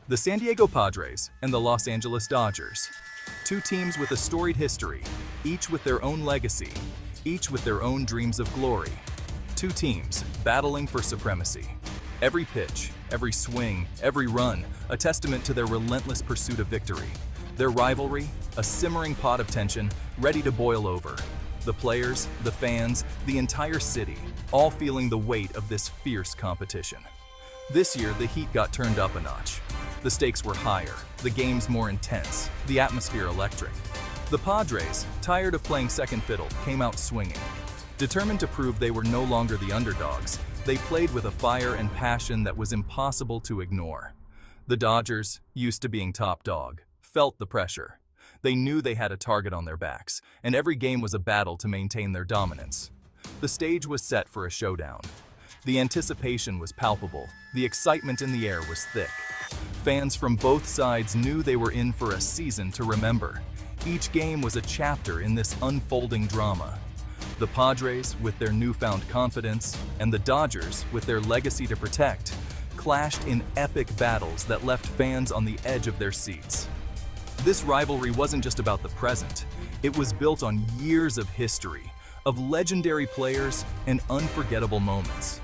The San Diego Padres and the Los Angeles Dodgers. Two teams with a storied history, each with their own legacy, each with their own dreams of glory. Two teams battling for supremacy. Every pitch, every swing, every run, a testament to their relentless pursuit of victory. Their rivalry, a simmering pot of tension, ready to boil over. The players, the fans, the entire city, all feeling the weight of this fierce competition. This year, the heat got turned up a notch. The stakes were higher, the games more intense, the atmosphere electric. The Padres, tired of playing second fiddle, came out swinging. Determined to prove they were no longer the underdogs, they played with a fire and passion that was impossible to ignore. The Dodgers, used to being top dog, felt the pressure. They knew they had a target on their backs, and every game was a battle to maintain their dominance. The stage was set for a showdown. The anticipation was palpable, the excitement in the air was thick. Fans from both sides knew they were in for a season to remember. Each game was a chapter in this unfolding drama. The Padres, with their newfound confidence, and the Dodgers, with their legacy to protect, clashed in epic battles that left fans on the edge of their seats. This rivalry wasn't just about the present. It was built on years of history, of legendary players and unforgettable moments.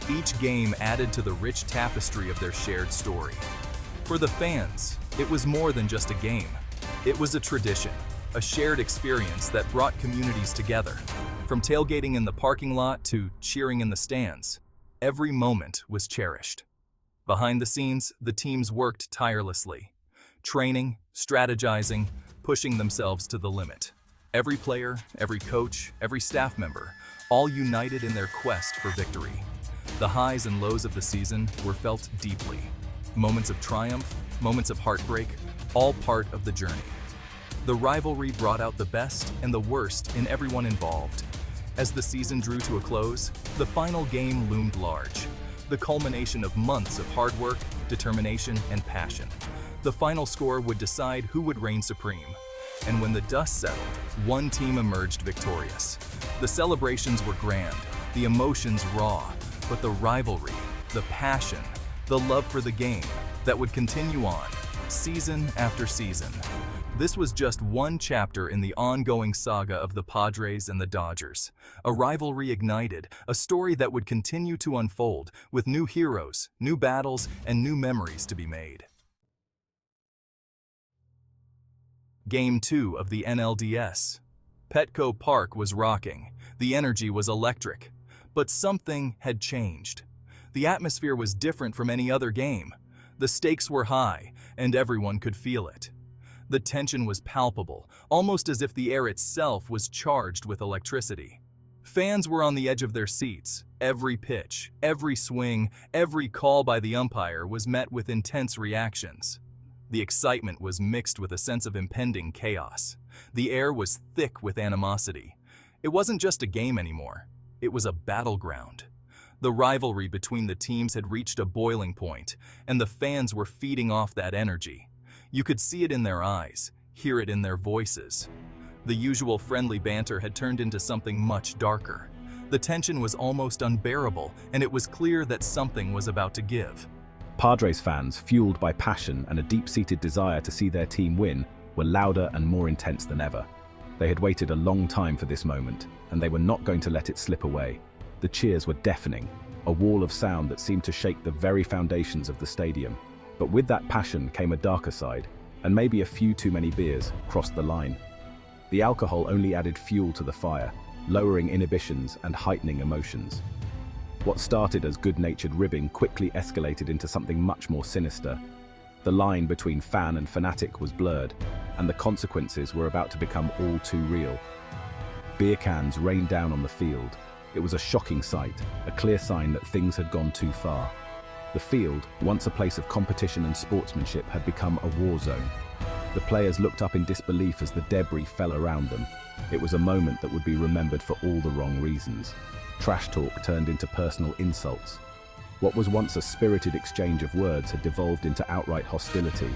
Each game added to the rich tapestry of their shared story. For the fans, it was more than just a game. It was a tradition, a shared experience that brought communities together. From tailgating in the parking lot to cheering in the stands, every moment was cherished. Behind the scenes, the teams worked tirelessly, training, strategizing, pushing themselves to the limit. Every player, every coach, every staff member, all united in their quest for victory. The highs and lows of the season were felt deeply. Moments of triumph, moments of heartbreak, all part of the journey. The rivalry brought out the best and the worst in everyone involved. As the season drew to a close, the final game loomed large, the culmination of months of hard work, determination, and passion. The final score would decide who would reign supreme. And when the dust settled, one team emerged victorious. The celebrations were grand, the emotions raw, but the rivalry, the passion, the love for the game that would continue on, season after season. This was just one chapter in the ongoing saga of the Padres and the Dodgers. A rivalry ignited, a story that would continue to unfold with new heroes, new battles, and new memories to be made. Game 2 of the NLDS. Petco Park was rocking. The energy was electric. But something had changed. The atmosphere was different from any other game. The stakes were high, and everyone could feel it. The tension was palpable, almost as if the air itself was charged with electricity. Fans were on the edge of their seats. Every pitch, every swing, every call by the umpire was met with intense reactions. The excitement was mixed with a sense of impending chaos. The air was thick with animosity. It wasn't just a game anymore. It was a battleground. The rivalry between the teams had reached a boiling point, and the fans were feeding off that energy. You could see it in their eyes, hear it in their voices. The usual friendly banter had turned into something much darker. The tension was almost unbearable, and it was clear that something was about to give. Padres fans, fueled by passion and a deep-seated desire to see their team win, were louder and more intense than ever. They had waited a long time for this moment, and they were not going to let it slip away. The cheers were deafening, a wall of sound that seemed to shake the very foundations of the stadium. But with that passion came a darker side, and maybe a few too many beers crossed the line. The alcohol only added fuel to the fire, lowering inhibitions and heightening emotions. What started as good-natured ribbing quickly escalated into something much more sinister. The line between fan and fanatic was blurred, and the consequences were about to become all too real. Beer cans rained down on the field. It was a shocking sight, a clear sign that things had gone too far. The field, once a place of competition and sportsmanship, had become a war zone. The players looked up in disbelief as the debris fell around them. It was a moment that would be remembered for all the wrong reasons. Trash talk turned into personal insults. What was once a spirited exchange of words had devolved into outright hostility.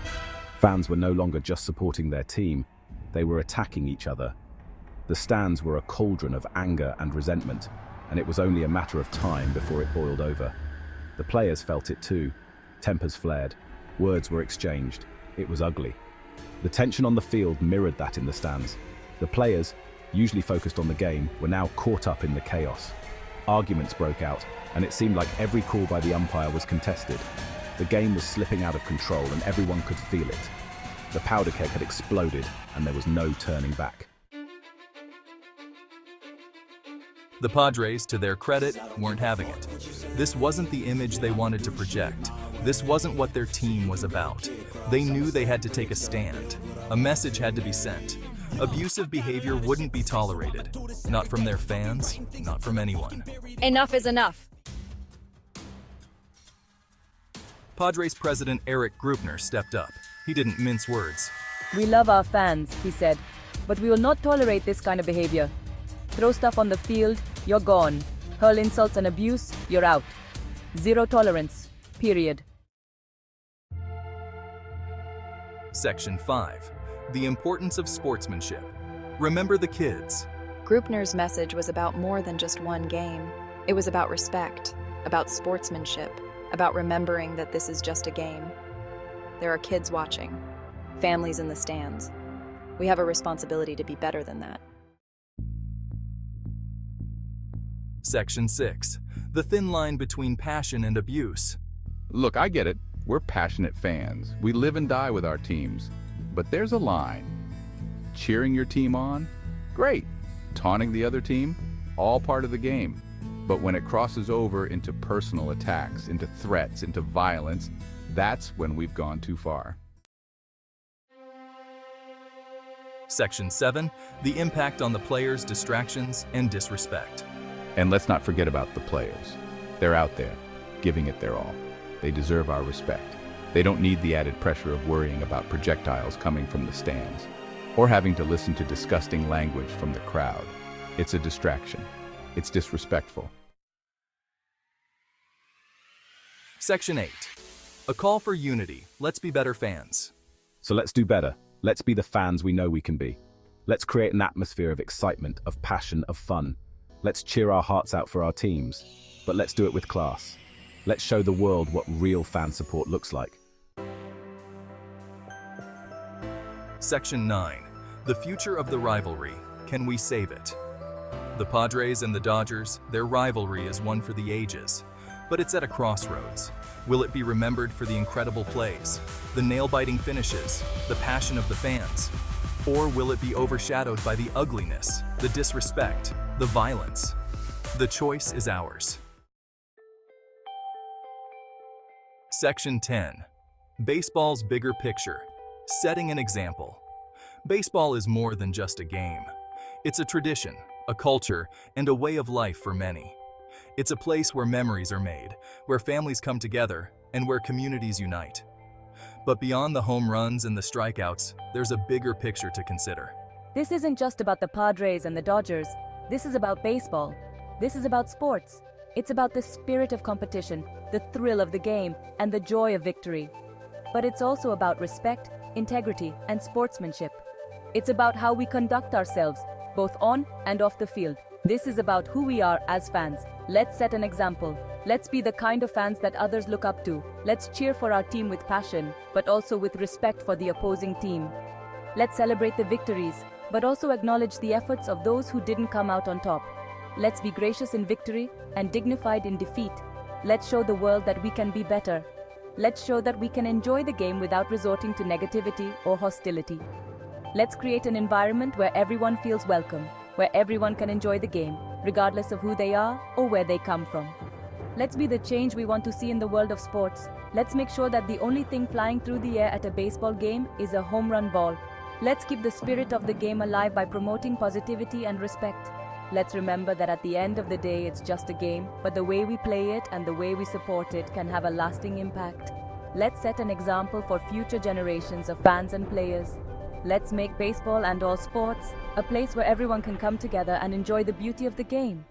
Fans were no longer just supporting their team, they were attacking each other. The stands were a cauldron of anger and resentment, and it was only a matter of time before it boiled over. The players felt it too. Tempers flared. Words were exchanged. It was ugly. The tension on the field mirrored that in the stands. The players, usually focused on the game, were now caught up in the chaos. Arguments broke out, and it seemed like every call by the umpire was contested. The game was slipping out of control, and everyone could feel it. The powder keg had exploded, and there was no turning back. The Padres, to their credit, weren't having it. This wasn't the image they wanted to project. This wasn't what their team was about. They knew they had to take a stand. A message had to be sent. Abusive behavior wouldn't be tolerated. Not from their fans, not from anyone. Enough is enough. Padres president Eric Grupner stepped up. He didn't mince words. We love our fans, he said, but we will not tolerate this kind of behavior. Throw stuff on the field, you're gone. Hurl insults and abuse, you're out. Zero tolerance. Period. Section 5. The importance of sportsmanship. Remember the kids. Grupner's message was about more than just one game. It was about respect, about sportsmanship, about remembering that this is just a game. There are kids watching, families in the stands. We have a responsibility to be better than that. Section 6. The thin line between passion and abuse. Look, I get it. We're passionate fans. We live and die with our teams. But there's a line. Cheering your team on? Great. Taunting the other team? All part of the game. But when it crosses over into personal attacks, into threats, into violence, that's when we've gone too far. Section 7. The impact on the players' distractions and disrespect. And let's not forget about the players. They're out there, giving it their all. They deserve our respect. They don't need the added pressure of worrying about projectiles coming from the stands, or having to listen to disgusting language from the crowd. It's a distraction. It's disrespectful. Section 8. A call for unity. Let's be better fans. So let's do better. Let's be the fans we know we can be. Let's create an atmosphere of excitement, of passion, of fun. Let's cheer our hearts out for our teams, but let's do it with class. Let's show the world what real fan support looks like. Section 9. The future of the rivalry. Can we save it? The Padres and the Dodgers, their rivalry is one for the ages. But it's at a crossroads. Will it be remembered for the incredible plays, the nail-biting finishes, the passion of the fans? Or will it be overshadowed by the ugliness, the disrespect, the violence? The choice is ours. Section 10. Baseball's bigger picture. Setting an example. Baseball is more than just a game. It's a tradition, a culture, and a way of life for many. It's a place where memories are made, where families come together, and where communities unite. But beyond the home runs and the strikeouts, there's a bigger picture to consider. This isn't just about the Padres and the Dodgers. This is about baseball. This is about sports. It's about the spirit of competition, the thrill of the game, and the joy of victory. But it's also about respect, integrity, and sportsmanship. It's about how we conduct ourselves, both on and off the field. This is about who we are as fans. Let's set an example. Let's be the kind of fans that others look up to. Let's cheer for our team with passion, but also with respect for the opposing team. Let's celebrate the victories, but also acknowledge the efforts of those who didn't come out on top. Let's be gracious in victory and dignified in defeat. Let's show the world that we can be better. Let's show that we can enjoy the game without resorting to negativity or hostility. Let's create an environment where everyone feels welcome, where everyone can enjoy the game, regardless of who they are or where they come from. Let's be the change we want to see in the world of sports. Let's make sure that the only thing flying through the air at a baseball game is a home run ball. Let's keep the spirit of the game alive by promoting positivity and respect. Let's remember that at the end of the day, it's just a game, but the way we play it and the way we support it can have a lasting impact. Let's set an example for future generations of fans and players. Let's make baseball and all sports a place where everyone can come together and enjoy the beauty of the game.